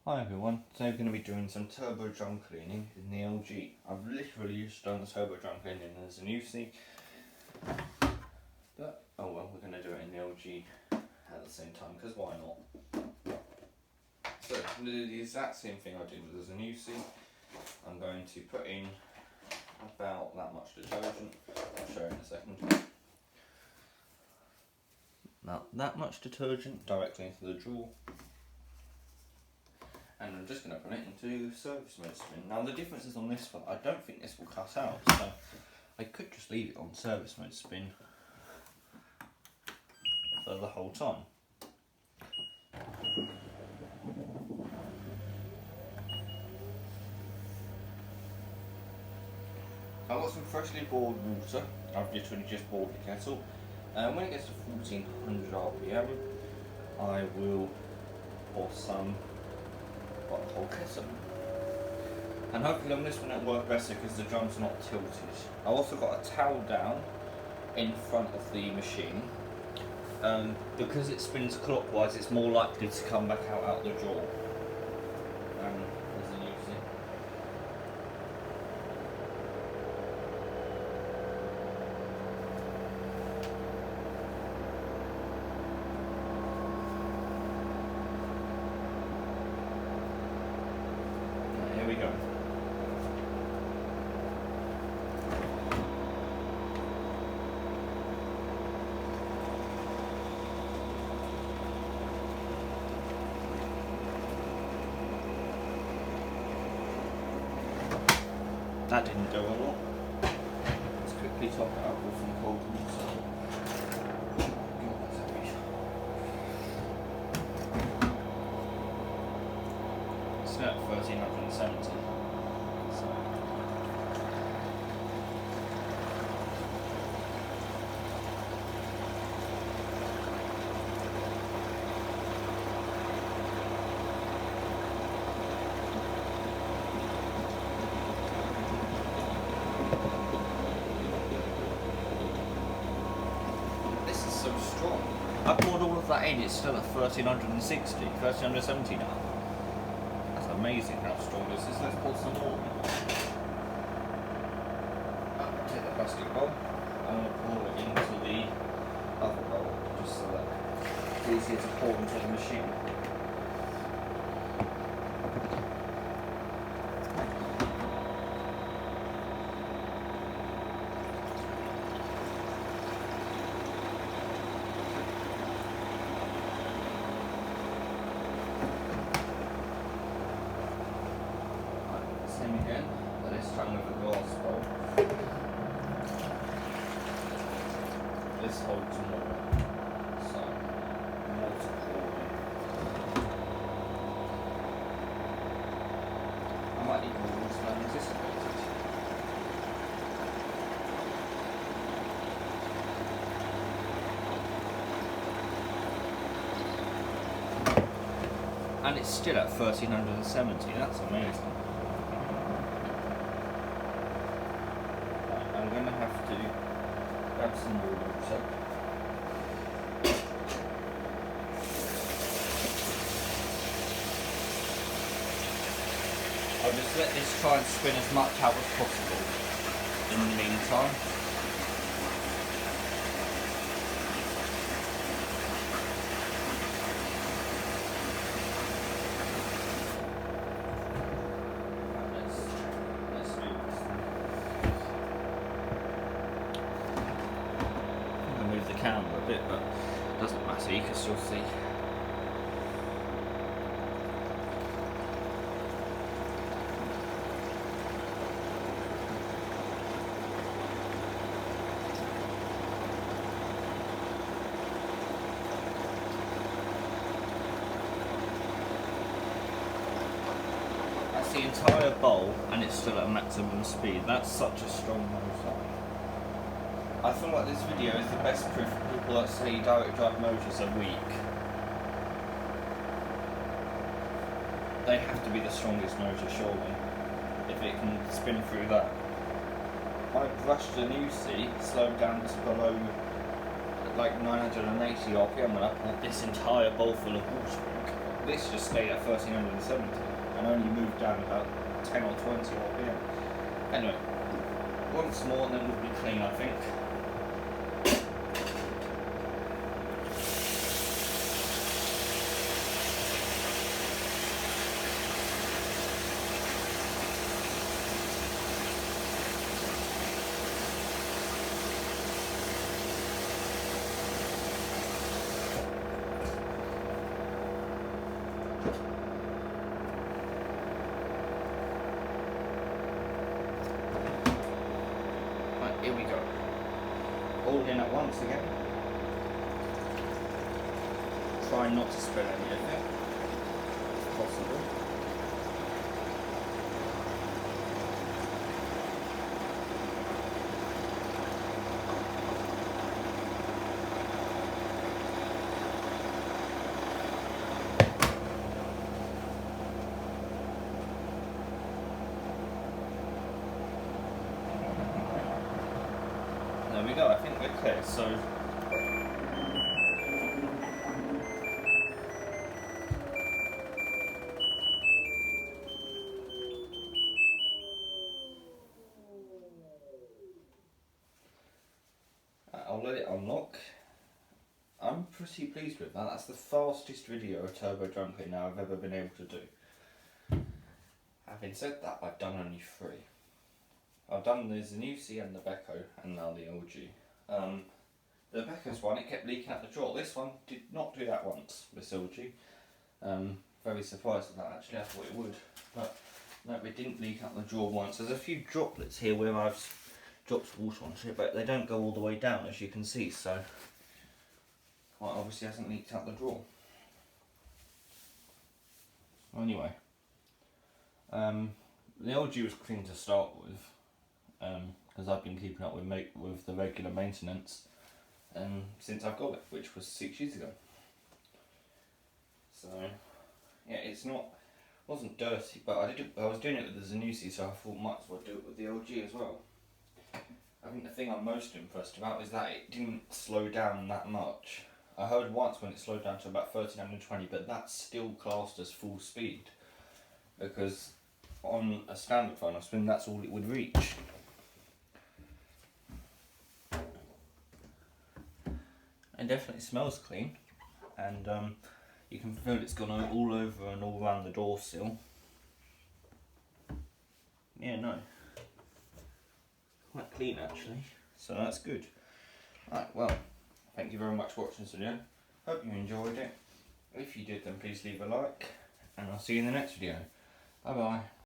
Hi everyone, today we're going to be doing some turbo drum cleaning in the LG. I've literally just done the turbo drum cleaning as an UC, but oh well, we're going to do it in the LG at the same time, because why not? So, I'm going to do the exact same thing I did as an UC. I'm going to put in about that much detergent, I'll show you in a second. Now, that much detergent directly into the drawer. And I'm just going to put it into service mode spin. Now the difference is on this one, I don't think this will cut out, so I could just leave it on service mode spin for the whole time. I've got some freshly boiled water. I've literally just boiled the kettle. When it gets to 1400 RPM, I will pour some whole kettle. And hopefully on this one it'll work better because the drum's not tilted. I've also got a towel down in front of the machine. Because it spins clockwise, it's more likely to come back out the drawer. As a UC. Here we go. That didn't go a lot. Let's quickly top it up with some cold water. God, that's heavy. It's at 1370. So. So strong. I poured all of that in, it's still at 1370 now. That's amazing how strong this is. Let's pour some more. Take the plastic bowl. I'm going to pour it into the other bowl, just so that it's easier to pour into the machine. Again, but this time with a glass bowl. This holds more, so more to pour in. I might need more water than anticipated. And it's still at 1370, that's amazing. I'm going to have to grab some more water. I'll just let this try and spin as much out as possible in the meantime. Camera a bit, but it doesn't matter, you can still see. That's the entire bowl and it's still at maximum speed. That's such a strong motor. I feel like this video is the best proof for people that say direct drive motors are weak. They have to be the strongest motor, surely, if it can spin through that. I brushed an UC, slowed down to below like 980 RPM when I poured this entire bowl full of water in. this just stayed at 1370 and only moved down about 10 or 20 RPM. Anyway, once more and then we'll be clean, I think. Here we go. All in at once again. Try not to spread any of it, if possible. There we go, I think we're clear. So I'll let it unlock. I'm pretty pleased with that. That's the fastest video of turbo jumping now I've ever been able to do. Having said that, I've done only 3. I've done the Zanussi and the Beko, and now the LG. The Beko's one, it kept leaking out the drawer. This one did not do that once, this LG. Very surprised at that actually, I thought it would. But no, it didn't leak out the drawer once. There's a few droplets here where I've dropped water onto it, but they don't go all the way down as you can see, so quite obviously hasn't leaked out the drawer. Anyway, the LG was clean to start with. Because I've been keeping up with the regular maintenance since I've got it, which was 6 years ago. So yeah, wasn't dirty, but I was doing it with the Zanussi, so I thought might as well do it with the LG as well. I think the thing I'm most impressed about is that it didn't slow down that much. I heard once when it slowed down to about 1320, but that's still classed as full speed, because on a standard final spin that's all it would reach. It definitely smells clean, and you can feel it's gone all over and all around the door sill. Yeah, no, quite clean actually, so that's good. Right, well, thank you very much for watching this video. Hope you enjoyed it. If you did, then please leave a like, and I'll see you in the next video. Bye bye.